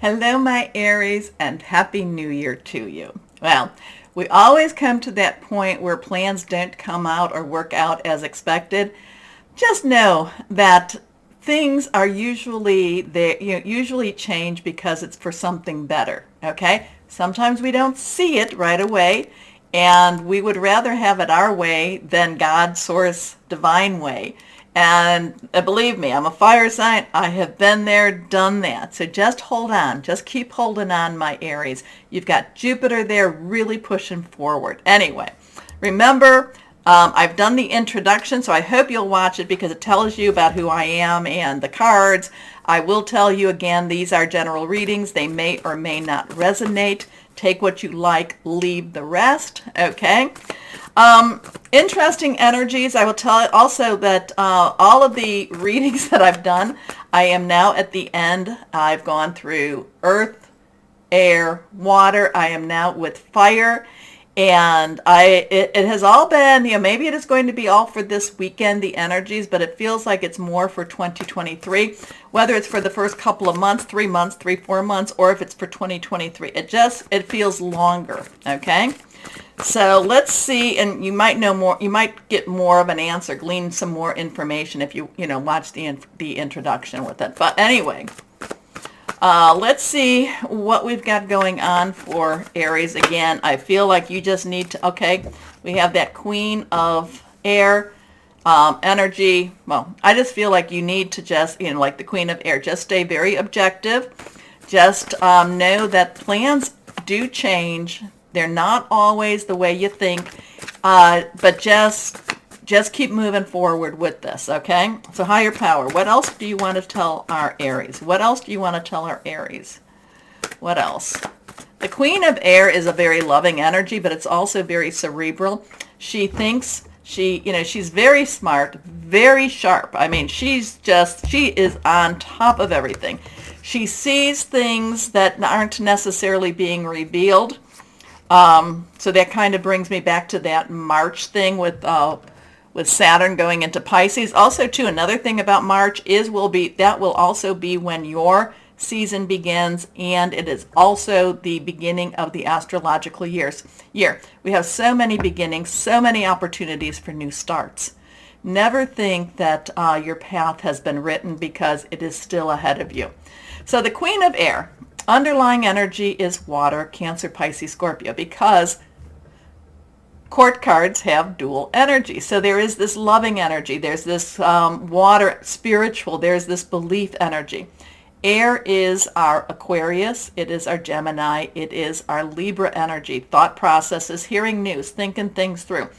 Hello, my Aries, and Happy New Year to you. Well, we always come to that point where plans don't come out or work out as expected. Just know that things are usually change because it's for something better, okay? Sometimes we don't see it right away, and we would rather have it our way than God's source divine way. And believe me, I'm a fire sign. I have been there, done that. So just hold on. Just keep holding on, my Aries. You've got Jupiter there really pushing forward. Anyway, remember, I've done the introduction, so I hope you'll watch it because it tells you about who I am and the cards. I will tell you again, these are general readings. They may or may not resonate. Take what you like, leave the rest, okay? Interesting energies. I will tell also that all of the readings that I've done, I am now at the end. I've gone through earth, air, water. I am now with fire. And it has all been, maybe it is going to be all for this weekend, the energies, but it feels like it's more for 2023, whether it's for the first couple of months, 3 months, 4 months, or if it's for 2023. It feels longer, okay? So let's see, and you might know more, you might get more of an answer, glean some more information if you watch the introduction with it. But anyway, let's see what we've got going on for Aries. Again, I feel like you just need to, okay, we have that Queen of Air energy. Well, I just feel like you need to just, like the Queen of Air, just stay very objective. Just know that plans do change. They're not always the way you think, but just keep moving forward with this, okay? So higher power. What else do you want to tell our Aries? What else do you want to tell our Aries? What else? The Queen of Air is a very loving energy, but it's also very cerebral. She thinks, she's very smart, very sharp. I mean, she is on top of everything. She sees things that aren't necessarily being revealed. So that kind of brings me back to that March thing with Saturn going into Pisces. Also, too, another thing about March is that will also be when your season begins, and it is also the beginning of the astrological year. We have so many beginnings, so many opportunities for new starts. Never think that your path has been written because it is still ahead of you. So the Queen of Air. Underlying energy is water, Cancer, Pisces, Scorpio, because court cards have dual energy. So there is this loving energy. There's this water, spiritual. There's this belief energy. Air is our Aquarius. It is our Gemini. It is our Libra energy. Thought processes, hearing news, thinking things through.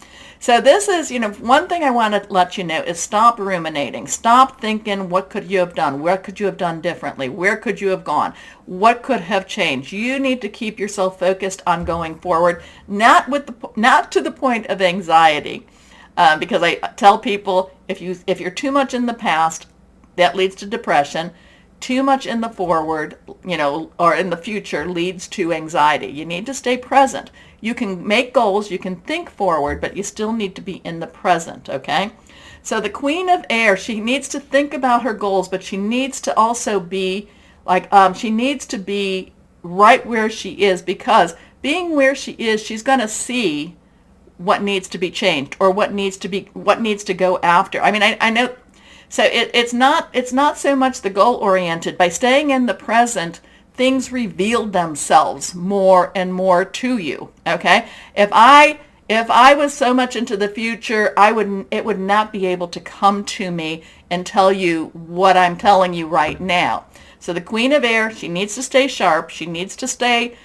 So this is, one thing I want to let you know is stop ruminating. Stop thinking, what could you have done? What could you have done differently? Where could you have gone? What could have changed? You need to keep yourself focused on going forward, not to the point of anxiety. Because I tell people, if you're too much in the past, that leads to depression. Too much in the forward, or in the future leads to anxiety. You need to stay present. You can make goals, you can think forward, but you still need to be in the present, okay? So the Queen of Air, she needs to think about her goals, but she needs to also be she needs to be right where she is, because being where she is, she's going to see what needs to be changed or what needs to go after. I mean, I know. So it's not so much the goal-oriented. By staying in the present, things reveal themselves more and more to you, okay? If I was so much into the future, it would not be able to come to me and tell you what I'm telling you right now. So the Queen of Air, she needs to stay sharp. She needs to stay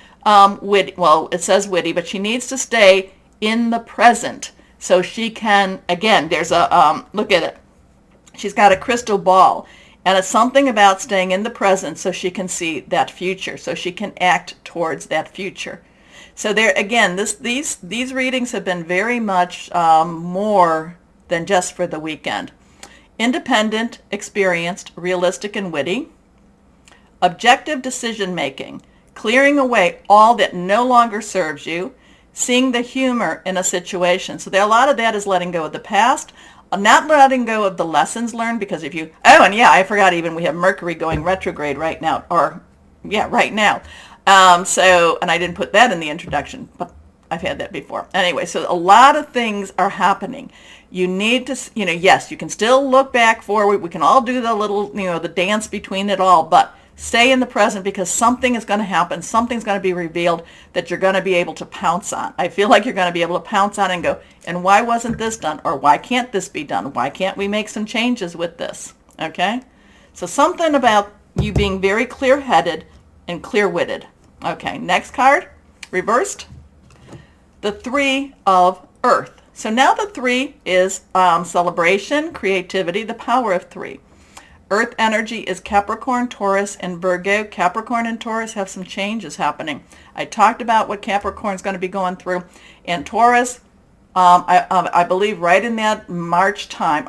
witty. Well, it says witty, but she needs to stay in the present so she can, again, there's a, look at it. She's got a crystal ball, and it's something about staying in the present so she can see that future, so she can act towards that future. So there, again, these readings have been very much more than just for the weekend. Independent, experienced, realistic, and witty. Objective decision making, clearing away all that no longer serves you, seeing the humor in a situation. So there, a lot of that is letting go of the past. Not letting go of the lessons learned, because and yeah, I forgot, even we have Mercury going retrograde right now, or Yeah, right now. And I didn't put that in the introduction, but I've had that before. Anyway, so a lot of things are happening. You need to, yes, you can still look back forward. We can all do the little, the dance between it all, but stay in the present because something is going to happen. Something's going to be revealed that you're going to be able to pounce on. I feel like you're going to be able to pounce on and go, and why wasn't this done? Or why can't this be done? Why can't we make some changes with this? Okay? So something about you being very clear-headed and clear-witted. Okay, next card, reversed. The 3 of Earth. So now the 3 is celebration, creativity, the power of 3. Earth energy is Capricorn, Taurus, and Virgo. Capricorn and Taurus have some changes happening. I talked about what Capricorn is going to be going through. And Taurus, I believe right in that March time,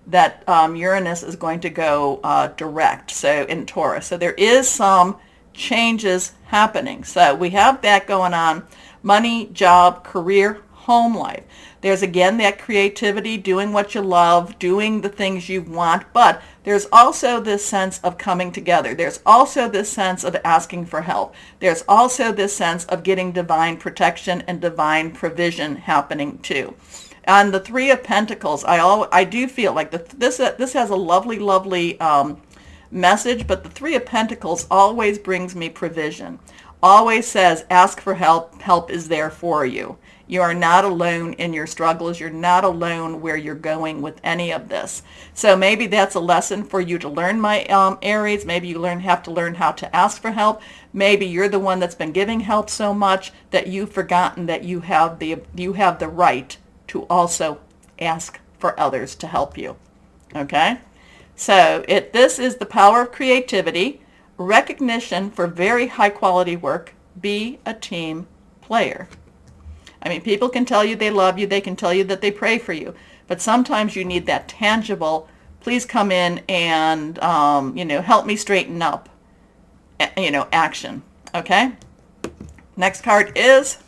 that Uranus is going to go direct, so in Taurus. So there is some changes happening. So we have that going on. Money, job, career, home life. There's again that creativity, doing what you love, doing the things you want, but there's also this sense of coming together. There's also this sense of asking for help. There's also this sense of getting divine protection and divine provision happening too. And the 3 of Pentacles, I do feel like this has a lovely, lovely message, but the 3 of Pentacles always brings me provision. Always says, ask for help. Help is there for you. You are not alone in your struggles. You're not alone where you're going with any of this. So maybe that's a lesson for you to learn, my Aries. Maybe you have to learn how to ask for help. Maybe you're the one that's been giving help so much that you've forgotten that you have the right to also ask for others to help you. Okay? So this is the power of creativity, recognition for very high quality work. Be a team player. I mean, people can tell you they love you. They can tell you that they pray for you. But sometimes you need that tangible, please come in and, help me straighten up, action. Okay? Next card is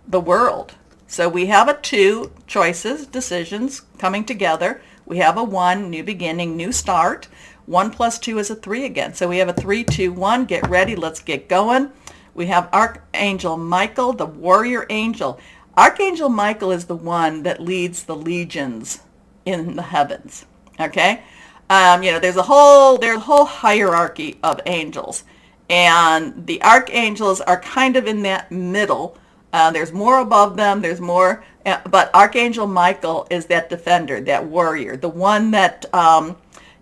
the World. So we have a 2, choices, decisions coming together. We have a 1, new beginning, new start. 1 plus 2 is a 3 again. So we have a 3, 2, 1. Get ready. Let's get going. We have Archangel Michael, the warrior angel. Archangel Michael is the one that leads the legions in the heavens. Okay? There's a whole hierarchy of angels. And the archangels are kind of in that middle. There's more above them. There's more. But Archangel Michael is that defender, that warrior, the one that,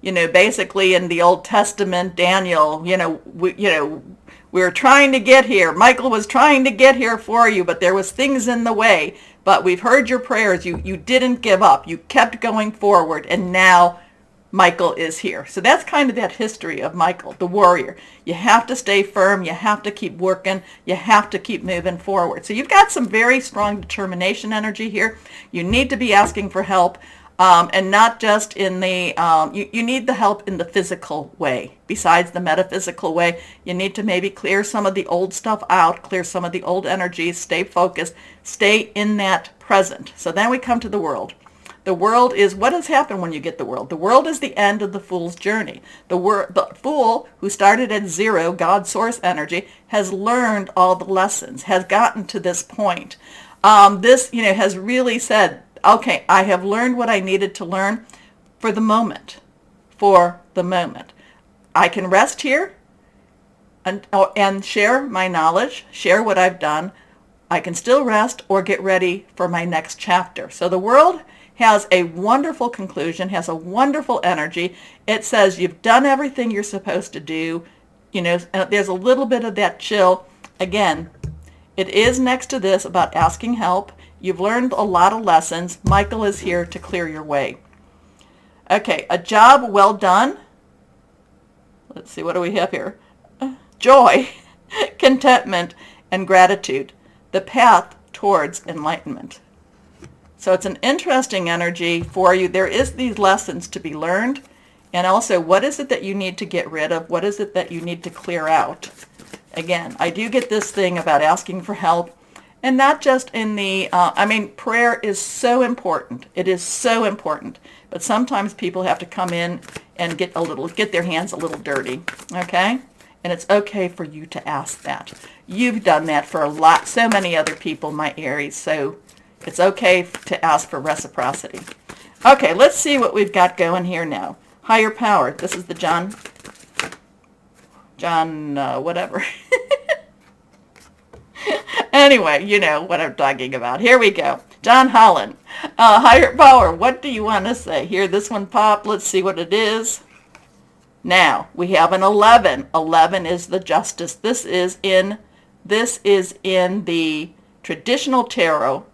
basically in the Old Testament, Daniel, we were trying to get here. Michael was trying to get here for you, but there was things in the way. But we've heard your prayers. You didn't give up. You kept going forward, and now Michael is here. So that's kind of that history of Michael, the warrior. You have to stay firm. You have to keep working. You have to keep moving forward. So you've got some very strong determination energy here. You need to be asking for help. And not just in the, you need the help in the physical way. Besides the metaphysical way, you need to maybe clear some of the old stuff out, clear some of the old energies, stay focused, stay in that present. So then we come to the World. The World is what has happened when you get the World. The World is the end of the Fool's journey. The Fool, who started at 0, God source energy, has learned all the lessons, has gotten to this point. This, has really said, okay, I have learned what I needed to learn for the moment. For the moment. I can rest here and share my knowledge, share what I've done. I can still rest or get ready for my next chapter. So the World has a wonderful conclusion, has a wonderful energy. It says you've done everything you're supposed to do. There's a little bit of that chill. Again, it is next to this about asking help. You've learned a lot of lessons. Michael is here to clear your way. Okay, a job well done. Let's see, what do we have here? Joy, contentment, and gratitude. The path towards enlightenment. So it's an interesting energy for you. There is these lessons to be learned. And also, what is it that you need to get rid of? What is it that you need to clear out? Again, I do get this thing about asking for help. And not just in the, prayer is so important. It is so important. But sometimes people have to come in and get their hands a little dirty. Okay? And it's okay for you to ask that. You've done that for so many other people, my Aries. So it's okay to ask for reciprocity. Okay, let's see what we've got going here now. Higher power. This is the John whatever. Anyway, you know what I'm talking about. Here we go. John Holland. Higher power. What do you want to say? Here, this one popped. Let's see what it is. Now, we have an 11. 11 is the justice. This is in the traditional tarot,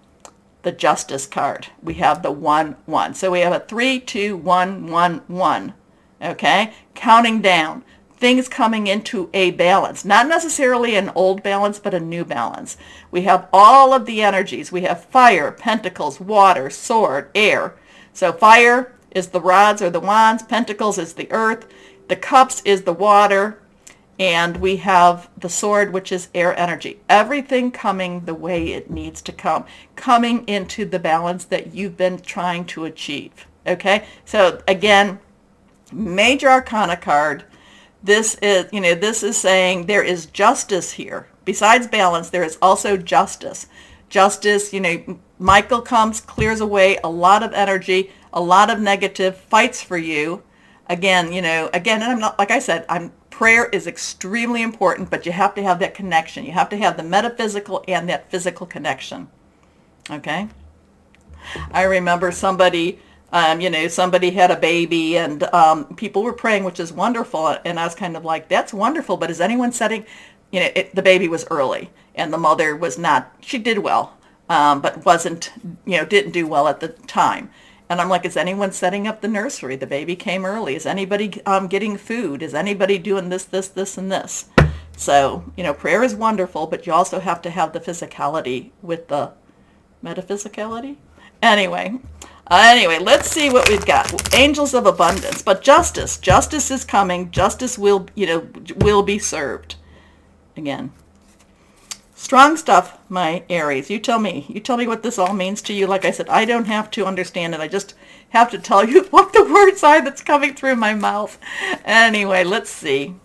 the justice card. We have the 1, 1. So we have a 3, 2, 1, 1, 1. Okay? Counting down. Things coming into a balance. Not necessarily an old balance, but a new balance. We have all of the energies. We have fire, pentacles, water, sword, air. So fire is the rods or the wands. Pentacles is the earth. The cups is the water. And we have the sword, which is air energy. Everything coming the way it needs to come. Coming into the balance that you've been trying to achieve. Okay? So again, Major Arcana card. This is saying there is justice here. Besides balance, there is also justice. Justice, Michael comes, clears away a lot of energy, a lot of negative, fights for you. Again, and I'm not, like I said, prayer is extremely important, but you have to have that connection. You have to have the metaphysical and that physical connection. Okay? I remember somebody had a baby and people were praying, which is wonderful. And I was kind of like, that's wonderful. But is anyone setting, the baby was early and the mother was not, she did well, but wasn't, didn't do well at the time. And I'm like, is anyone setting up the nursery? The baby came early. Is anybody getting food? Is anybody doing this, and this? So, prayer is wonderful, but you also have to have the physicality with the metaphysicality. Anyway, let's see what we've got. Angels of abundance, but justice. Justice is coming. Justice will be served. Again, strong stuff, my Aries. You tell me. You tell me what this all means to you. Like I said, I don't have to understand it. I just have to tell you what the words are that's coming through my mouth. Anyway, let's see.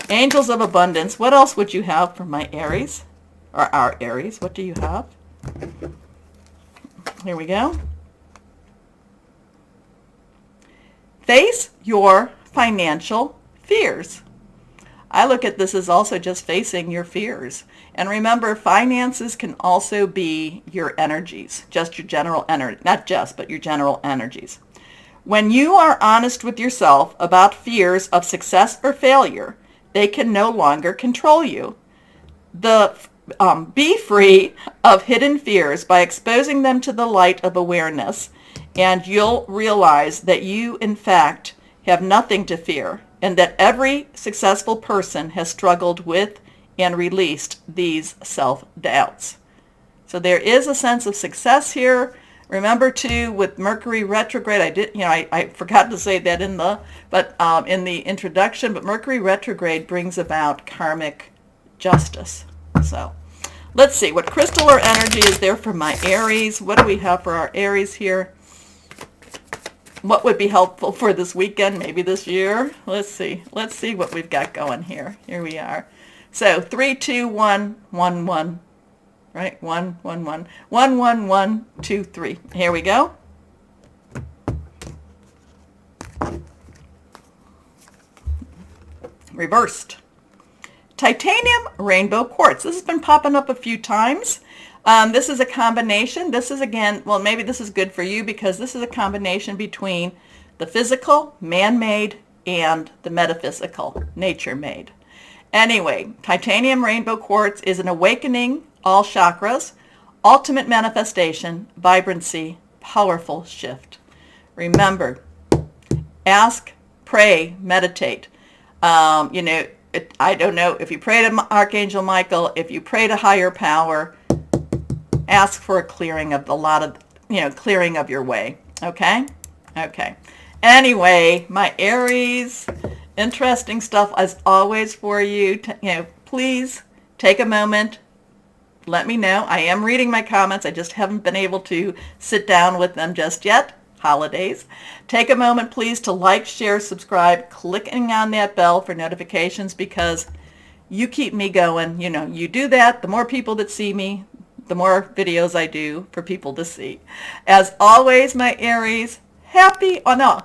Angels of abundance. What else would you have for my Aries? Or our Aries? What do you have? Here we go. Face your financial fears. I look at this as also just facing your fears. And remember, finances can also be your energies, just your general energy, not just, but your general energies. When you are honest with yourself about fears of success or failure, they can no longer control you. Be free of hidden fears by exposing them to the light of awareness, and you'll realize that you, in fact, have nothing to fear, and that every successful person has struggled with and released these self-doubts. So there is a sense of success here. Remember too, with Mercury retrograde, I forgot to say that in the introduction, but Mercury retrograde brings about karmic justice. So let's see what crystal or energy is there for my Aries. What do we have for our Aries here? What would be helpful for this weekend, maybe this year? Let's see what we've got going here. Here we are. So 3, 2, 1, 1, 1. Right? 1, 1, 1. 1, 1, 1, 2, 3. Here we go. Reversed. Titanium rainbow quartz. This has been popping up a few times. This is a combination. This is, again, well, maybe this is good for you because this is a combination between the physical, man-made, and the metaphysical, nature-made. Anyway, titanium rainbow quartz is an awakening, all chakras, ultimate manifestation, vibrancy, powerful shift. Remember, ask, pray, meditate. I don't know if you pray to Archangel Michael, if you pray to higher power, ask for a clearing of clearing of your way. Okay? Okay. Anyway, my Aries, interesting stuff as always for you. Please take a moment. Let me know. I am reading my comments. I just haven't been able to sit down with them just yet. Holidays. Take a moment, please, to like, share, subscribe, clicking on that bell for notifications because You keep me going. You know, you do that, the more people that see me, the more videos I do for people to see. As always, my Aries, happy, oh no,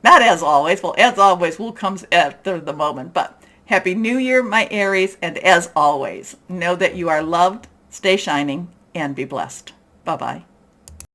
not as always. Well, as always will comes after the moment, but Happy New Year, my Aries, and as always, know that you are loved, stay shining, and be blessed. Bye-bye.